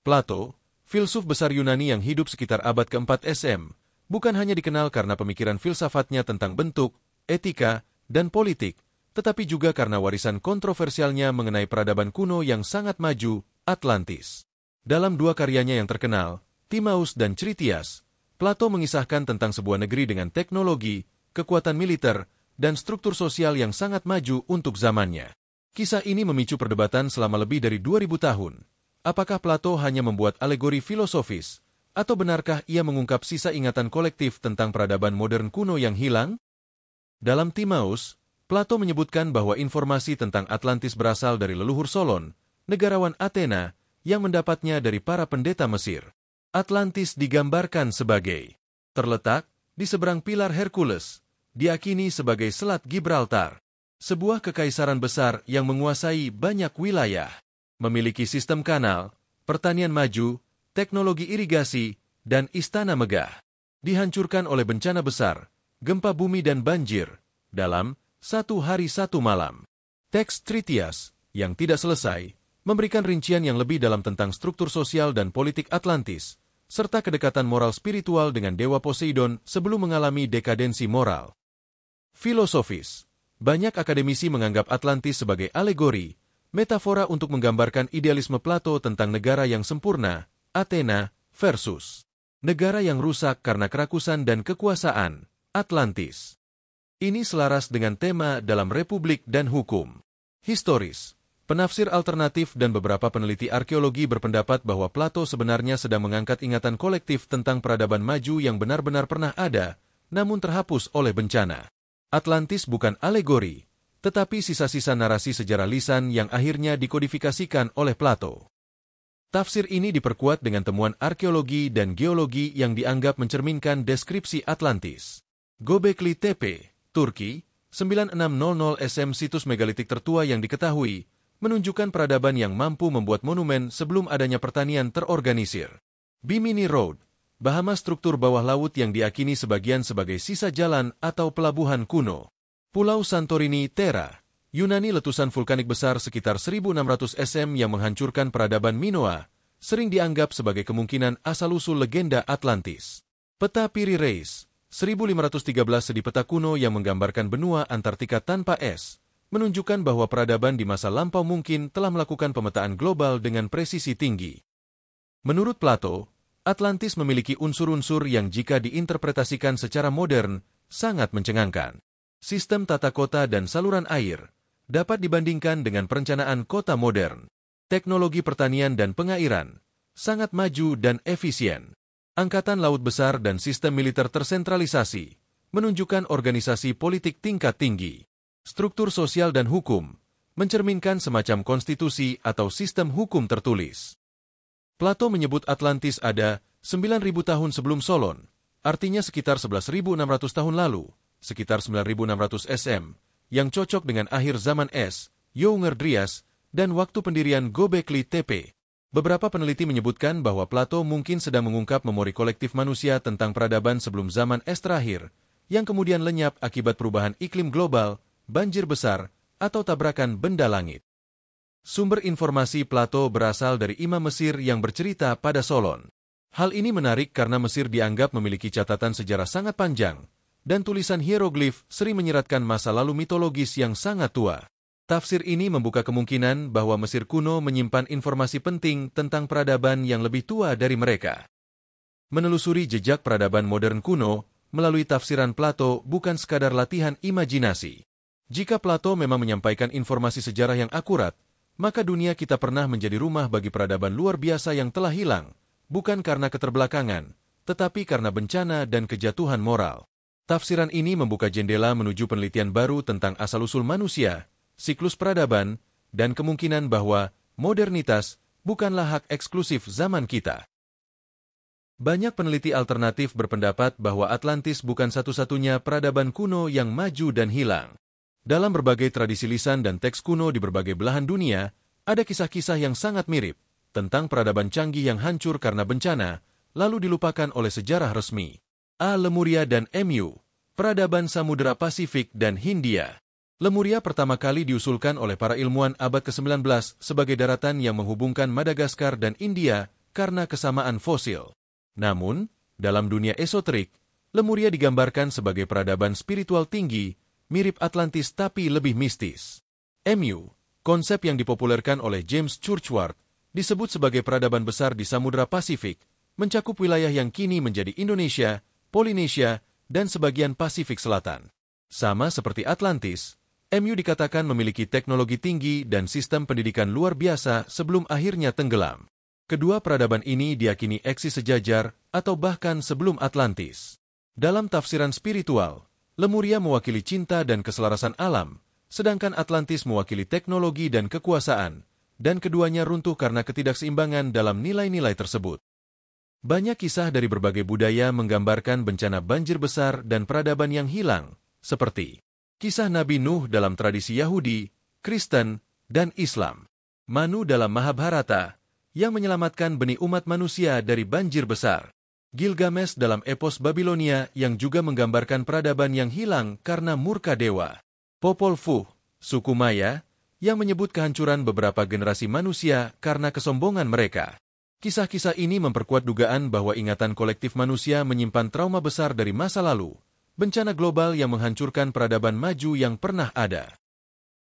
Plato, filsuf besar Yunani yang hidup sekitar abad ke-4 SM, bukan hanya dikenal karena pemikiran filsafatnya tentang bentuk, etika, dan politik, tetapi juga karena warisan kontroversialnya mengenai peradaban kuno yang sangat maju, Atlantis. Dalam dua karyanya yang terkenal, Timaeus dan Critias, Plato mengisahkan tentang sebuah negeri dengan teknologi, kekuatan militer, dan struktur sosial yang sangat maju untuk zamannya. Kisah ini memicu perdebatan selama lebih dari 2000 tahun. Apakah Plato hanya membuat alegori filosofis, atau benarkah ia mengungkap sisa ingatan kolektif tentang peradaban modern kuno yang hilang? Dalam Timaeus, Plato menyebutkan bahwa informasi tentang Atlantis berasal dari leluhur Solon, negarawan Athena, yang mendapatnya dari para pendeta Mesir. Atlantis digambarkan sebagai terletak di seberang pilar Hercules, diakini sebagai Selat Gibraltar, sebuah kekaisaran besar yang menguasai banyak wilayah, memiliki sistem kanal, pertanian maju, teknologi irigasi, dan istana megah. Dihancurkan oleh bencana besar, gempa bumi dan banjir, dalam 1 hari 1 malam. Teks Critias, yang tidak selesai, memberikan rincian yang lebih dalam tentang struktur sosial dan politik Atlantis, serta kedekatan moral spiritual dengan dewa Poseidon sebelum mengalami dekadensi moral. Filosofis. Banyak akademisi menganggap Atlantis sebagai alegori, metafora untuk menggambarkan idealisme Plato tentang negara yang sempurna, Athena, versus negara yang rusak karena kerakusan dan kekuasaan, Atlantis. Ini selaras dengan tema dalam Republik dan Hukum. Historis. Penafsir alternatif dan beberapa peneliti arkeologi berpendapat bahwa Plato sebenarnya sedang mengangkat ingatan kolektif tentang peradaban maju yang benar-benar pernah ada, namun terhapus oleh bencana. Atlantis bukan alegori, tetapi sisa-sisa narasi sejarah lisan yang akhirnya dikodifikasikan oleh Plato. Tafsir ini diperkuat dengan temuan arkeologi dan geologi yang dianggap mencerminkan deskripsi Atlantis. Göbekli Tepe, Turki, 9600 SM situs megalitik tertua yang diketahui, menunjukkan peradaban yang mampu membuat monumen sebelum adanya pertanian terorganisir. Bimini Road, Bahamas struktur bawah laut yang diakini sebagian sebagai sisa jalan atau pelabuhan kuno. Pulau Santorini, Thera, Yunani letusan vulkanik besar sekitar 1600 SM yang menghancurkan peradaban Minoa, sering dianggap sebagai kemungkinan asal-usul legenda Atlantis. Peta Piri Reis, 1513 sedi peta kuno yang menggambarkan benua Antartika tanpa es, menunjukkan bahwa peradaban di masa lampau mungkin telah melakukan pemetaan global dengan presisi tinggi. Menurut Plato, Atlantis memiliki unsur-unsur yang jika diinterpretasikan secara modern, sangat mencengangkan. Sistem tata kota dan saluran air dapat dibandingkan dengan perencanaan kota modern. Teknologi pertanian dan pengairan sangat maju dan efisien. Angkatan laut besar dan sistem militer tersentralisasi menunjukkan organisasi politik tingkat tinggi. Struktur sosial dan hukum mencerminkan semacam konstitusi atau sistem hukum tertulis. Plato menyebut Atlantis ada 9.000 tahun sebelum Solon, artinya sekitar 11.600 tahun lalu, sekitar 9.600 SM, yang cocok dengan akhir zaman es, Younger Dryas, dan waktu pendirian Göbekli Tepe. Beberapa peneliti menyebutkan bahwa Plato mungkin sedang mengungkap memori kolektif manusia tentang peradaban sebelum zaman es terakhir, yang kemudian lenyap akibat perubahan iklim global, banjir besar, atau tabrakan benda langit. Sumber informasi Plato berasal dari Imam Mesir yang bercerita pada Solon. Hal ini menarik karena Mesir dianggap memiliki catatan sejarah sangat panjang, dan tulisan hieroglif sering menyeratkan masa lalu mitologis yang sangat tua. Tafsir ini membuka kemungkinan bahwa Mesir kuno menyimpan informasi penting tentang peradaban yang lebih tua dari mereka. Menelusuri jejak peradaban modern kuno melalui tafsiran Plato bukan sekadar latihan imajinasi. Jika Plato memang menyampaikan informasi sejarah yang akurat, maka dunia kita pernah menjadi rumah bagi peradaban luar biasa yang telah hilang, bukan karena keterbelakangan, tetapi karena bencana dan kejatuhan moral. Tafsiran ini membuka jendela menuju penelitian baru tentang asal-usul manusia, siklus peradaban, dan kemungkinan bahwa modernitas bukanlah hak eksklusif zaman kita. Banyak peneliti alternatif berpendapat bahwa Atlantis bukan satu-satunya peradaban kuno yang maju dan hilang. Dalam berbagai tradisi lisan dan teks kuno di berbagai belahan dunia, ada kisah-kisah yang sangat mirip tentang peradaban canggih yang hancur karena bencana, lalu dilupakan oleh sejarah resmi. Lemuria dan Mu, peradaban Samudera Pasifik dan Hindia. Lemuria pertama kali diusulkan oleh para ilmuwan abad ke-19 sebagai daratan yang menghubungkan Madagaskar dan India karena kesamaan fosil. Namun, dalam dunia esoterik, Lemuria digambarkan sebagai peradaban spiritual tinggi, mirip Atlantis tapi lebih mistis. MU, konsep yang dipopulerkan oleh James Churchward, disebut sebagai peradaban besar di Samudra Pasifik, mencakup wilayah yang kini menjadi Indonesia, Polinesia, dan sebagian Pasifik Selatan. Sama seperti Atlantis, MU dikatakan memiliki teknologi tinggi dan sistem pendidikan luar biasa sebelum akhirnya tenggelam. Kedua peradaban ini diyakini eksis sejajar atau bahkan sebelum Atlantis. Dalam tafsiran spiritual, Lemuria mewakili cinta dan keselarasan alam, sedangkan Atlantis mewakili teknologi dan kekuasaan, dan keduanya runtuh karena ketidakseimbangan dalam nilai-nilai tersebut. Banyak kisah dari berbagai budaya menggambarkan bencana banjir besar dan peradaban yang hilang, seperti kisah Nabi Nuh dalam tradisi Yahudi, Kristen, dan Islam. Manu dalam Mahabharata, yang menyelamatkan benih umat manusia dari banjir besar. Gilgamesh dalam epos Babilonia yang juga menggambarkan peradaban yang hilang karena murka dewa. Popol Vuh, suku Maya, yang menyebut kehancuran beberapa generasi manusia karena kesombongan mereka. Kisah-kisah ini memperkuat dugaan bahwa ingatan kolektif manusia menyimpan trauma besar dari masa lalu, bencana global yang menghancurkan peradaban maju yang pernah ada.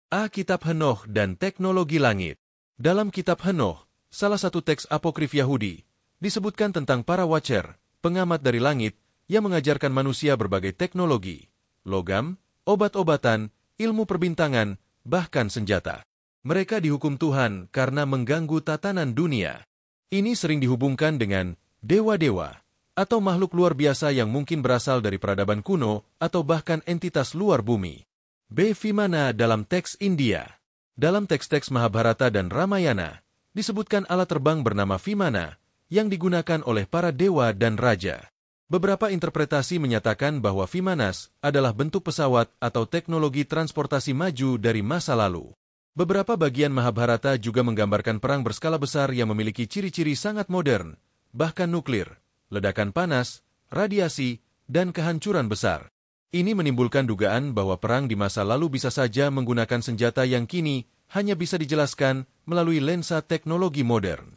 Kitab Henoch dan Teknologi Langit. Dalam Kitab Henoch, salah satu teks apokrif Yahudi, disebutkan tentang para watcher, pengamat dari langit, yang mengajarkan manusia berbagai teknologi, logam, obat-obatan, ilmu perbintangan, bahkan senjata. Mereka dihukum Tuhan karena mengganggu tatanan dunia. Ini sering dihubungkan dengan dewa-dewa, atau makhluk luar biasa yang mungkin berasal dari peradaban kuno, atau bahkan entitas luar bumi. Vimana dalam teks India. Dalam teks-teks Mahabharata dan Ramayana, disebutkan alat terbang bernama Vimana, yang digunakan oleh para dewa dan raja. Beberapa interpretasi menyatakan bahwa Vimanas adalah bentuk pesawat atau teknologi transportasi maju dari masa lalu. Beberapa bagian Mahabharata juga menggambarkan perang berskala besar yang memiliki ciri-ciri sangat modern, bahkan nuklir, ledakan panas, radiasi, dan kehancuran besar. Ini menimbulkan dugaan bahwa perang di masa lalu bisa saja menggunakan senjata yang kini hanya bisa dijelaskan melalui lensa teknologi modern.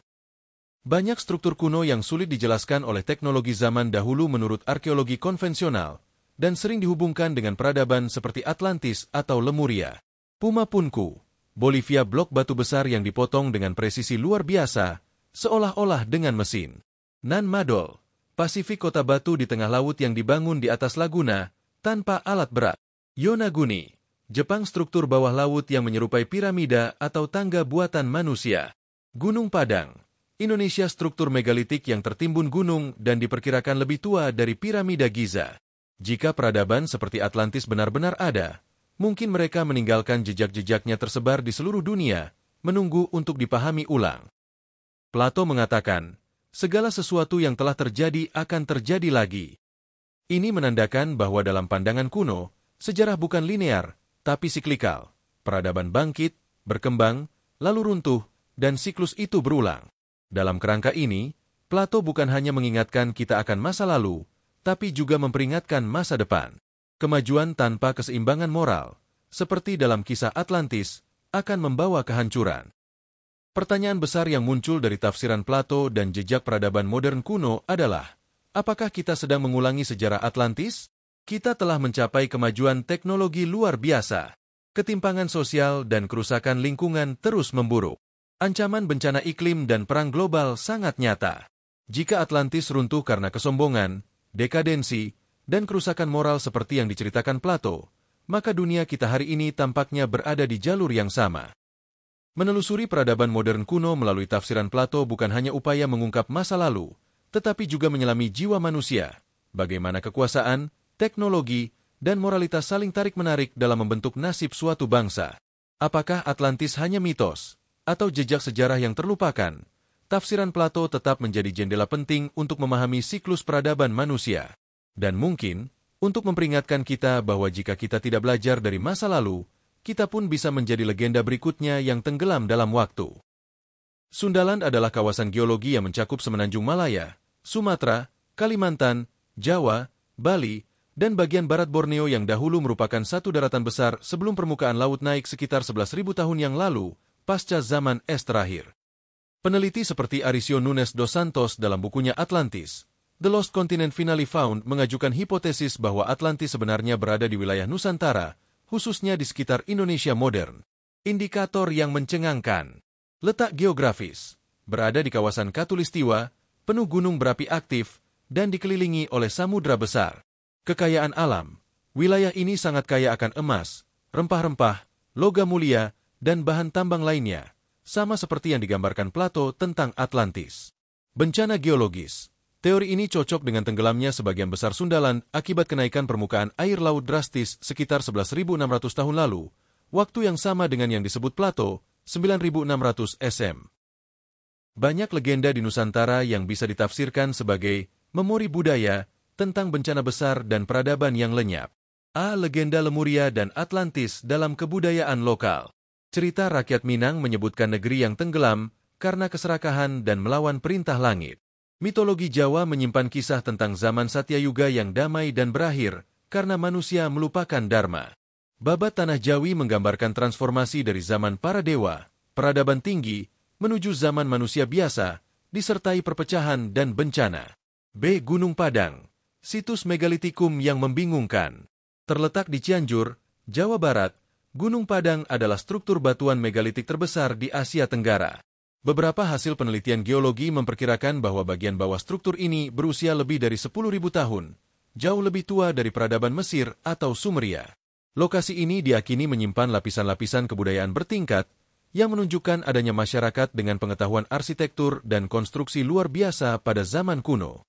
Banyak struktur kuno yang sulit dijelaskan oleh teknologi zaman dahulu menurut arkeologi konvensional, dan sering dihubungkan dengan peradaban seperti Atlantis atau Lemuria. Puma Punku, Bolivia blok batu besar yang dipotong dengan presisi luar biasa, seolah-olah dengan mesin. Nan Madol, Pasifik kota batu di tengah laut yang dibangun di atas laguna, tanpa alat berat. Yonaguni, Jepang struktur bawah laut yang menyerupai piramida atau tangga buatan manusia. Gunung Padang, Indonesia struktur megalitik yang tertimbun gunung dan diperkirakan lebih tua dari piramida Giza. Jika peradaban seperti Atlantis benar-benar ada, mungkin mereka meninggalkan jejak-jejaknya tersebar di seluruh dunia, menunggu untuk dipahami ulang. Plato mengatakan, segala sesuatu yang telah terjadi akan terjadi lagi. Ini menandakan bahwa dalam pandangan kuno, sejarah bukan linear, tapi siklikal. Peradaban bangkit, berkembang, lalu runtuh, dan siklus itu berulang. Dalam kerangka ini, Plato bukan hanya mengingatkan kita akan masa lalu, tapi juga memperingatkan masa depan. Kemajuan tanpa keseimbangan moral, seperti dalam kisah Atlantis, akan membawa kehancuran. Pertanyaan besar yang muncul dari tafsiran Plato dan jejak peradaban modern kuno adalah, apakah kita sedang mengulangi sejarah Atlantis? Kita telah mencapai kemajuan teknologi luar biasa. Ketimpangan sosial dan kerusakan lingkungan terus memburuk. Ancaman bencana iklim dan perang global sangat nyata. Jika Atlantis runtuh karena kesombongan, dekadensi, dan kerusakan moral seperti yang diceritakan Plato, maka dunia kita hari ini tampaknya berada di jalur yang sama. Menelusuri peradaban modern kuno melalui tafsiran Plato bukan hanya upaya mengungkap masa lalu, tetapi juga menyelami jiwa manusia, bagaimana kekuasaan, teknologi, dan moralitas saling tarik-menarik dalam membentuk nasib suatu bangsa. Apakah Atlantis hanya mitos, atau jejak sejarah yang terlupakan? Tafsiran Plato tetap menjadi jendela penting untuk memahami siklus peradaban manusia. Dan mungkin, untuk memperingatkan kita bahwa jika kita tidak belajar dari masa lalu, kita pun bisa menjadi legenda berikutnya yang tenggelam dalam waktu. Sundaland adalah kawasan geologi yang mencakup semenanjung Malaya, Sumatera, Kalimantan, Jawa, Bali, dan bagian barat Borneo yang dahulu merupakan satu daratan besar sebelum permukaan laut naik sekitar 11.000 tahun yang lalu, pasca zaman es terakhir. Peneliti seperti Aricio Nunes dos Santos dalam bukunya Atlantis, The Lost Continent Finally Found mengajukan hipotesis bahwa Atlantis sebenarnya berada di wilayah Nusantara, khususnya di sekitar Indonesia modern. Indikator yang mencengangkan. Letak geografis. Berada di kawasan Katulistiwa, penuh gunung berapi aktif, dan dikelilingi oleh samudra besar. Kekayaan alam. Wilayah ini sangat kaya akan emas, rempah-rempah, logam mulia, dan bahan tambang lainnya, sama seperti yang digambarkan Plato tentang Atlantis. Bencana geologis. Teori ini cocok dengan tenggelamnya sebagian besar Sundaland akibat kenaikan permukaan air laut drastis sekitar 11.600 tahun lalu, waktu yang sama dengan yang disebut Plato, 9.600 SM. Banyak legenda di Nusantara yang bisa ditafsirkan sebagai memori budaya tentang bencana besar dan peradaban yang lenyap. Legenda Lemuria dan Atlantis dalam kebudayaan lokal. Cerita rakyat Minang menyebutkan negeri yang tenggelam karena keserakahan dan melawan perintah langit. Mitologi Jawa menyimpan kisah tentang zaman Satyayuga yang damai dan berakhir karena manusia melupakan dharma. Babat Tanah Jawi menggambarkan transformasi dari zaman para dewa, peradaban tinggi, menuju zaman manusia biasa, disertai perpecahan dan bencana. Gunung Padang, situs megalitikum yang membingungkan. Terletak di Cianjur, Jawa Barat, Gunung Padang adalah struktur batuan megalitik terbesar di Asia Tenggara. Beberapa hasil penelitian geologi memperkirakan bahwa bagian bawah struktur ini berusia lebih dari 10.000 tahun, jauh lebih tua dari peradaban Mesir atau Sumeria. Lokasi ini diakini menyimpan lapisan-lapisan kebudayaan bertingkat yang menunjukkan adanya masyarakat dengan pengetahuan arsitektur dan konstruksi luar biasa pada zaman kuno.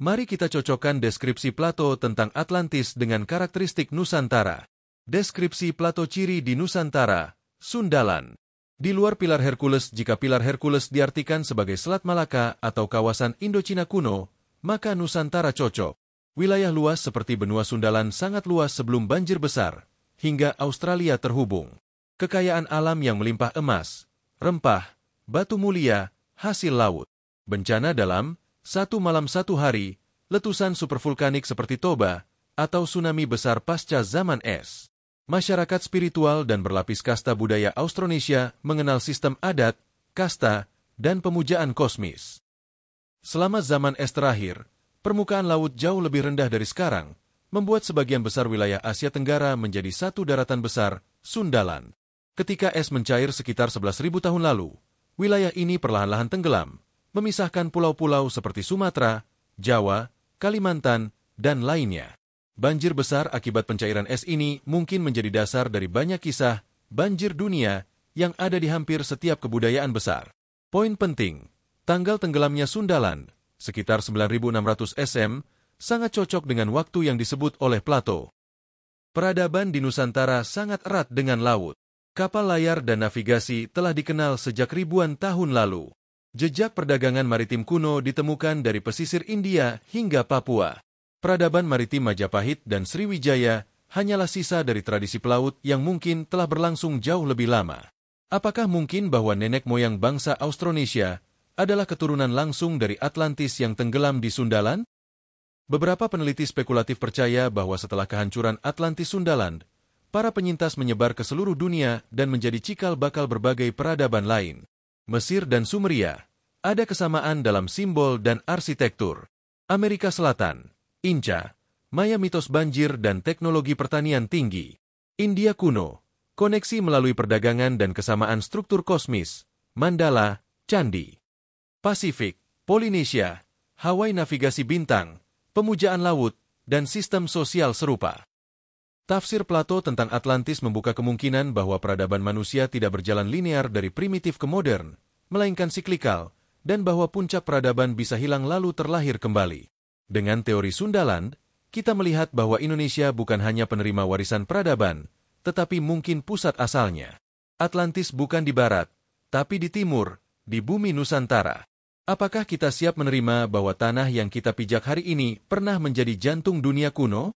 Mari kita cocokkan deskripsi Plato tentang Atlantis dengan karakteristik Nusantara. Deskripsi Plato ciri di Nusantara, Sundaland. Di luar pilar Hercules, jika pilar Hercules diartikan sebagai Selat Malaka atau kawasan Indochina kuno, maka Nusantara cocok. Wilayah luas seperti benua Sundaland sangat luas sebelum banjir besar, hingga Australia terhubung. Kekayaan alam yang melimpah emas, rempah, batu mulia, hasil laut. Bencana dalam 1 malam 1 hari, letusan supervulkanik seperti Toba, atau tsunami besar pasca zaman es. Masyarakat spiritual dan berlapis kasta budaya Austronesia mengenal sistem adat, kasta, dan pemujaan kosmis. Selama zaman es terakhir, permukaan laut jauh lebih rendah dari sekarang, membuat sebagian besar wilayah Asia Tenggara menjadi satu daratan besar, Sundaland. Ketika es mencair sekitar 11.000 tahun lalu, wilayah ini perlahan-lahan tenggelam, memisahkan pulau-pulau seperti Sumatera, Jawa, Kalimantan, dan lainnya. Banjir besar akibat pencairan es ini mungkin menjadi dasar dari banyak kisah banjir dunia yang ada di hampir setiap kebudayaan besar. Poin penting, tanggal tenggelamnya Sundaland, sekitar 9.600 SM, sangat cocok dengan waktu yang disebut oleh Plato. Peradaban di Nusantara sangat erat dengan laut. Kapal layar dan navigasi telah dikenal sejak ribuan tahun lalu. Jejak perdagangan maritim kuno ditemukan dari pesisir India hingga Papua. Peradaban maritim Majapahit dan Sriwijaya hanyalah sisa dari tradisi pelaut yang mungkin telah berlangsung jauh lebih lama. Apakah mungkin bahwa nenek moyang bangsa Austronesia adalah keturunan langsung dari Atlantis yang tenggelam di Sundaland? Beberapa peneliti spekulatif percaya bahwa setelah kehancuran Atlantis Sundaland, para penyintas menyebar ke seluruh dunia dan menjadi cikal bakal berbagai peradaban lain. Mesir dan Sumeria, ada kesamaan dalam simbol dan arsitektur. Amerika Selatan, Inca, Maya mitos banjir dan teknologi pertanian tinggi. India kuno, koneksi melalui perdagangan dan kesamaan struktur kosmis, mandala, candi. Pasifik, Polinesia, Hawaii navigasi bintang, pemujaan laut, dan sistem sosial serupa. Tafsir Plato tentang Atlantis membuka kemungkinan bahwa peradaban manusia tidak berjalan linear dari primitif ke modern, melainkan siklikal, dan bahwa puncak peradaban bisa hilang lalu terlahir kembali. Dengan teori Sundaland, kita melihat bahwa Indonesia bukan hanya penerima warisan peradaban, tetapi mungkin pusat asalnya. Atlantis bukan di barat, tapi di timur, di bumi Nusantara. Apakah kita siap menerima bahwa tanah yang kita pijak hari ini pernah menjadi jantung dunia kuno?